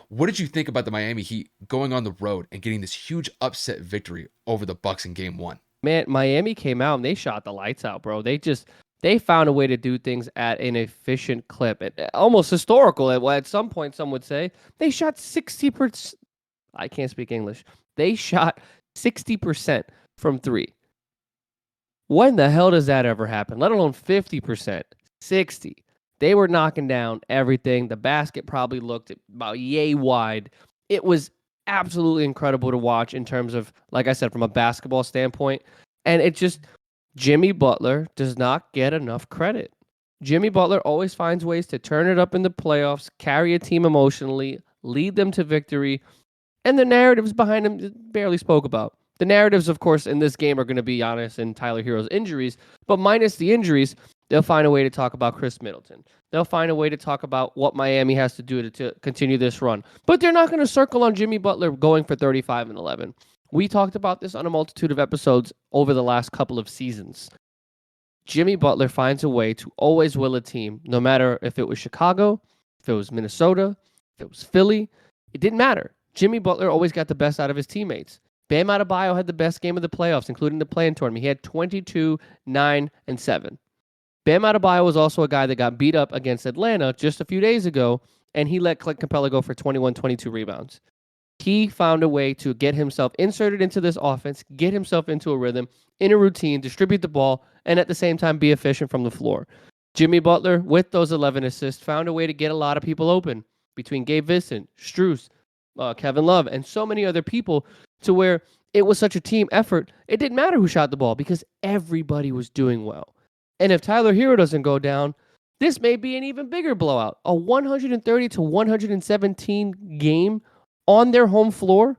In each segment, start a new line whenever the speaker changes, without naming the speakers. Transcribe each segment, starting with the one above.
What did you think about the Miami Heat going on the road and getting this huge upset victory over the Bucks in Game 1?
Man, Miami came out and they shot the lights out, bro. They found a way to do things at an efficient clip, almost historical. At some point, some would say they shot 60%. I can't speak English. They shot 60% from three. When the hell does that ever happen? Let alone 50%, 60. They were knocking down everything. The basket probably looked about yay wide. It was absolutely incredible to watch in terms of, like I said, from a basketball standpoint. And it just, Jimmy Butler does not get enough credit. Jimmy Butler always finds ways to turn it up in the playoffs, carry a team emotionally, lead them to victory, and the narratives behind him barely spoke about. The narratives, of course, in this game are going to be Giannis and Tyler Hero's injuries, but minus the injuries, they'll find a way to talk about Chris Middleton. They'll find a way to talk about what Miami has to do to continue this run. But they're not going to circle on Jimmy Butler going for 35 and 11. We talked about this on a multitude of episodes over the last couple of seasons. Jimmy Butler finds a way to always will a team, no matter if it was Chicago, if it was Minnesota, if it was Philly. It didn't matter. Jimmy Butler always got the best out of his teammates. Bam Adebayo had the best game of the playoffs, including the play-in tournament. He had 22, 9, and 7. Bam Adebayo was also a guy that got beat up against Atlanta just a few days ago, and he let Clint Capella go for 21, 22 rebounds. He found a way to get himself inserted into this offense, get himself into a rhythm, in a routine, distribute the ball, and at the same time be efficient from the floor. Jimmy Butler, with those 11 assists, found a way to get a lot of people open between Gabe Vincent, Strus, Kevin Love, and so many other people, to where it was such a team effort. It didn't matter who shot the ball because everybody was doing well. And if Tyler Hero doesn't go down, this may be an even bigger blowout. A 130 to 117 game on their home floor.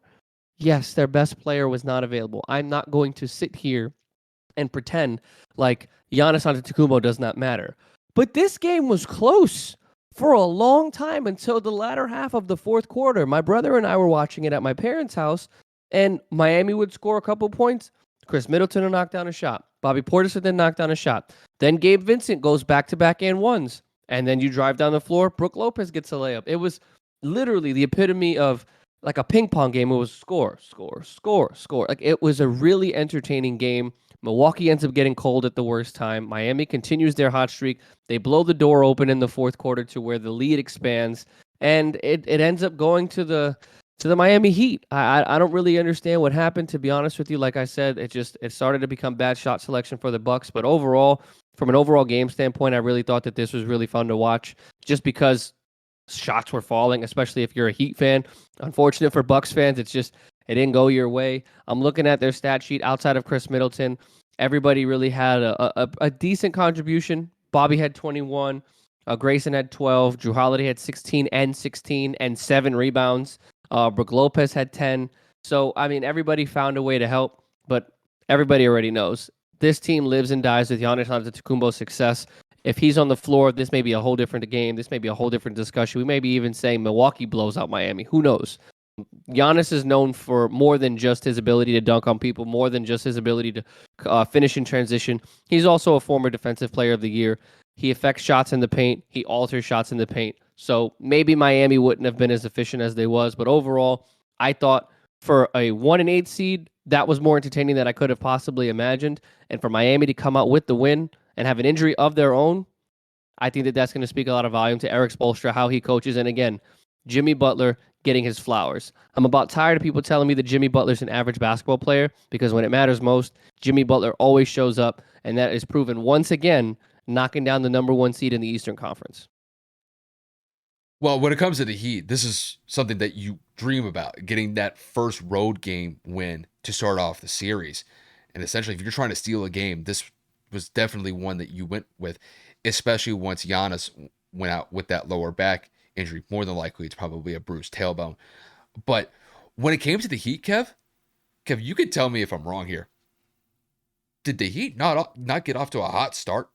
Yes, their best player was not available. I'm not going to sit here and pretend like Giannis Antetokounmpo does not matter. But this game was close for a long time until the latter half of the fourth quarter. My brother and I were watching it at my parents' house, and Miami would score a couple points. Chris Middleton would knock down a shot. Bobby Portis would then knock down a shot. Then Gabe Vincent goes back-to-back and ones. And then you drive down the floor, Brook Lopez gets a layup. It was literally the epitome of like a ping pong game. It was score, score, score, score. Like, it was a really entertaining game. Milwaukee ends up getting cold at the worst time. Miami continues their hot streak. They blow the door open in the fourth quarter to where the lead expands, and it ends up going to the Miami Heat. I don't really understand what happened, to be honest with you. Like I said, it started to become bad shot selection for the Bucks, but overall, from an overall game standpoint, I really thought that this was really fun to watch, just because shots were falling, especially if you're a Heat fan. Unfortunate for Bucks fans, it didn't go your way. I'm looking at their stat sheet outside of Chris Middleton. Everybody really had a decent contribution. Bobby had 21. Grayson had 12. Drew Holiday had 16 and 7 rebounds. Brook Lopez had 10. So, I mean, everybody found a way to help, but everybody already knows this team lives and dies with Giannis Antetokounmpo's success. If he's on the floor, this may be a whole different game. This may be a whole different discussion. We may be even saying Milwaukee blows out Miami. Who knows? Giannis is known for more than just his ability to dunk on people, more than just his ability to finish in transition. He's also a former Defensive Player of the Year. He affects shots in the paint. He alters shots in the paint. So maybe Miami wouldn't have been as efficient as they was, but overall, I thought for a 1-8 seed, that was more entertaining than I could have possibly imagined. And for Miami to come out with the win and have an injury of their own, I think that that's going to speak a lot of volume to Eric Spoelstra, how he coaches. And again, Jimmy Butler getting his flowers. I'm about tired of people telling me that Jimmy Butler's an average basketball player, because when it matters most, Jimmy Butler always shows up, and that is proven once again, knocking down the number 1 seed in the Eastern Conference.
Well, when it comes to the Heat, this is something that you dream about, getting that first road game win to start off the series. And essentially, if you're trying to steal a game, this was definitely one that you went with, especially once Giannis went out with that lower back injury. More than likely, it's probably a bruised tailbone. But when it came to the Heat, Kev, you could tell me if I'm wrong here. Did the Heat not get off to a hot start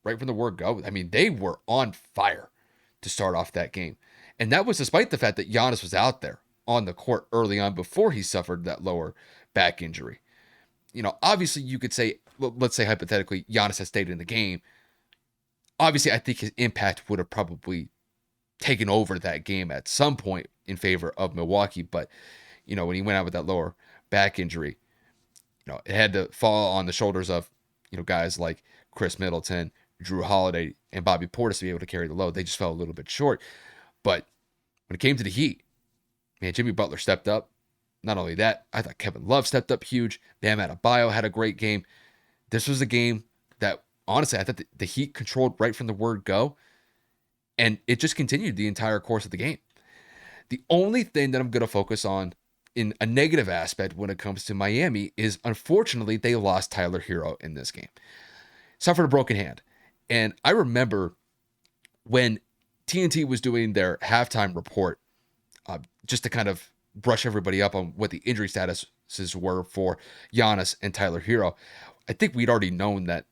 right from the word go? I mean, they were on fire to start off that game. And that was despite the fact that Giannis was out there on the court early on before he suffered that lower back injury. You know, obviously you could say, let's say hypothetically, Giannis had stayed in the game. Obviously, I think his impact would have probably taken over that game at some point in favor of Milwaukee. But, when he went out with that lower back injury, it had to fall on the shoulders of, guys like Chris Middleton, Drew Holiday, and Bobby Portis to be able to carry the load. They just fell a little bit short. But when it came to the Heat, man, Jimmy Butler stepped up. Not only that, I thought Kevin Love stepped up huge. Bam Adebayo had a great game. This was a game that, honestly, I thought the Heat controlled right from the word go, and it just continued the entire course of the game. The only thing that I'm going to focus on in a negative aspect when it comes to Miami is, unfortunately, they lost Tyler Hero in this game. Suffered a broken hand. And I remember when TNT was doing their halftime report, just to kind of brush everybody up on what the injury statuses were for Giannis and Tyler Hero. I think we'd already known that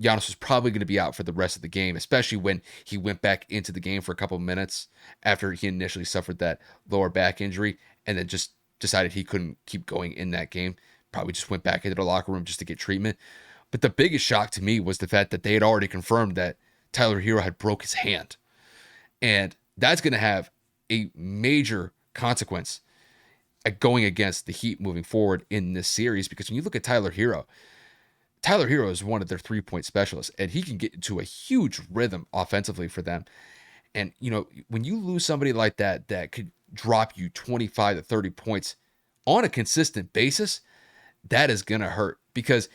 Giannis was probably going to be out for the rest of the game, especially when he went back into the game for a couple of minutes after he initially suffered that lower back injury and then just decided he couldn't keep going in that game. Probably just went back into the locker room just to get treatment. But the biggest shock to me was the fact that they had already confirmed that Tyler Hero had broke his hand. And that's going to have a major consequence at going against the Heat moving forward in this series, because when you look at Tyler Hero is one of their 3-point specialists, and he can get into a huge rhythm offensively for them. And, when you lose somebody like that could drop you 25 to 30 points on a consistent basis, that is going to hurt. Because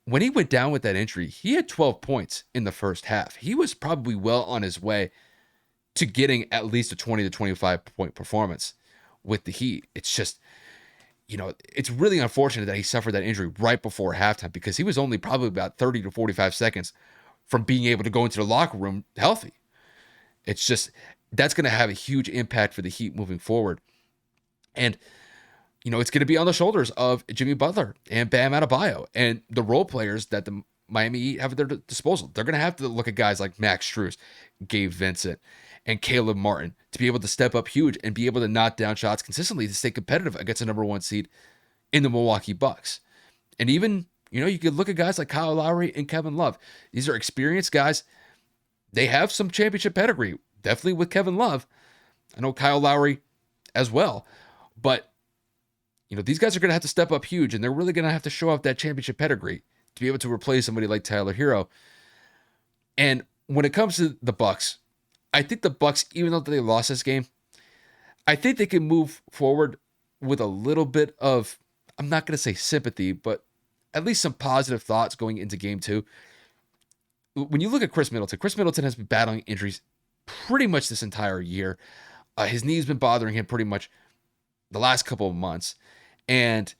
when he went down with that injury, he had 12 points in the first half. He was probably well on his way to getting at least a 20 to 25 point performance with the Heat. It's just, it's really unfortunate that he suffered that injury right before halftime, because he was only probably about 30 to 45 seconds from being able to go into the locker room healthy. It's just, that's going to have a huge impact for the Heat moving forward. And, it's going to be on the shoulders of Jimmy Butler and Bam Adebayo and the role players that the Miami Heat have at their disposal. They're going to have to look at guys like Max Strus, Gabe Vincent, and Caleb Martin to be able to step up huge and be able to knock down shots consistently to stay competitive against the number one seed in the Milwaukee Bucks. And even, you could look at guys like Kyle Lowry and Kevin Love. These are experienced guys. They have some championship pedigree, definitely with Kevin Love. I know Kyle Lowry as well. But, these guys are going to have to step up huge, and they're really going to have to show off that championship pedigree to be able to replace somebody like Tyler Hero. And when it comes to the Bucks, I think the Bucks, even though they lost this game, I think they can move forward with a little bit of, I'm not going to say sympathy, but at least some positive thoughts going into game 2. When you look at Chris Middleton has been battling injuries pretty much this entire year. His knee's been bothering him pretty much the last couple of months. And,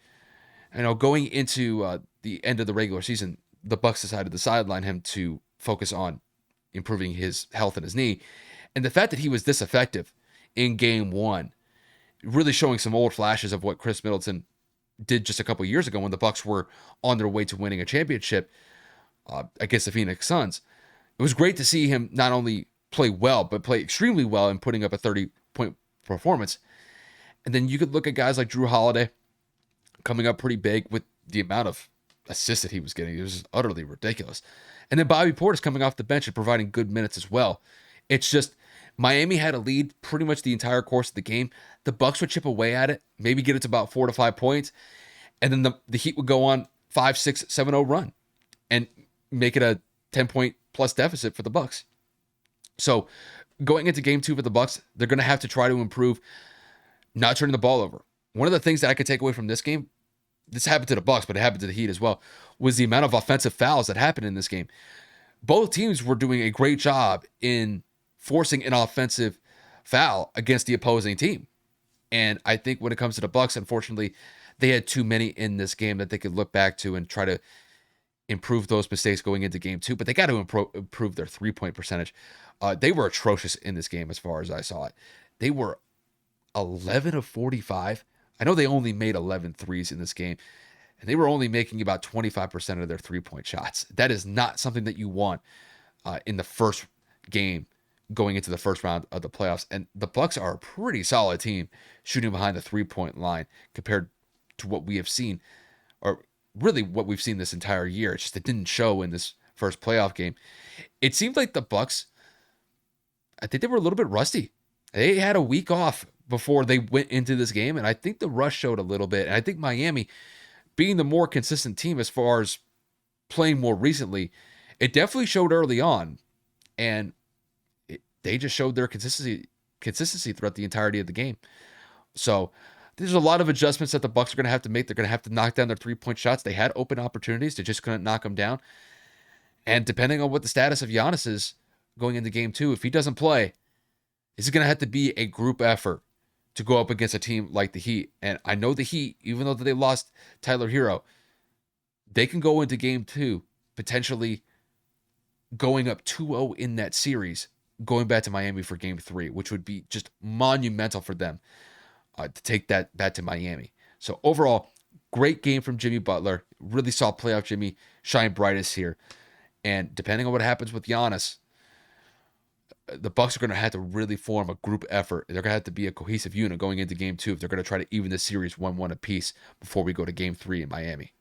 going into the end of the regular season, the Bucks decided to sideline him to focus on improving his health in his knee. And the fact that he was this effective in game 1, really showing some old flashes of what Chris Middleton did just a couple of years ago when the Bucks were on their way to winning a championship against the Phoenix Suns. It was great to see him not only play well, but play extremely well in putting up a 30-point performance. And then you could look at guys like Drew Holiday coming up pretty big with the amount of assists that he was getting. It was just utterly ridiculous. And then Bobby Portis coming off the bench and providing good minutes as well. It's just, Miami had a lead pretty much the entire course of the game. The Bucks would chip away at it, maybe get it to about 4 to 5 points, and then the Heat would go on 5-6, 7-0 run and make it a 10-point plus deficit for the Bucks. So going into game 2 for the Bucks, they're going to have to try to improve not turning the ball over. One of the things that I could take away from this game, this happened to the Bucks, but it happened to the Heat as well, was the amount of offensive fouls that happened in this game. Both teams were doing a great job in forcing an offensive foul against the opposing team. And I think when it comes to the Bucks, unfortunately, they had too many in this game that they could look back to and try to improve those mistakes going into game 2. But they got to improve their 3-point percentage. They were atrocious in this game as far as I saw it. They were 11 of 45. I know they only made 11 threes in this game, and they were only making about 25% of their 3-point shots. That is not something that you want in the first game going into the first round of the playoffs. And the Bucks are a pretty solid team shooting behind the 3-point line compared to what we have seen, or really what we've seen this entire year. It's just it didn't show in this first playoff game. It seemed like the Bucks, I think they were a little bit rusty. They had a week off before they went into this game, and I think the rush showed a little bit. And I think Miami, being the more consistent team as far as playing more recently, it definitely showed early on, and they just showed their consistency throughout the entirety of the game. So there's a lot of adjustments that the Bucks are going to have to make. They're going to have to knock down their 3-point shots. They had open opportunities, they just couldn't knock them down. And depending on what the status of Giannis is going into game 2, if he doesn't play, it's going to have to be a group effort to go up against a team like the Heat. And I know the Heat, even though they lost Tyler Hero, they can go into game 2 potentially going up 2-0 in that series, going back to Miami for game 3, which would be just monumental for them to take that back to Miami. So overall, great game from Jimmy Butler. Really saw playoff Jimmy shine brightest here. And depending on what happens with Giannis, the Bucks are going to have to really form a group effort. They're going to have to be a cohesive unit going into game 2 if they're going to try to even the series 1-1 apiece before we go to game 3 in Miami.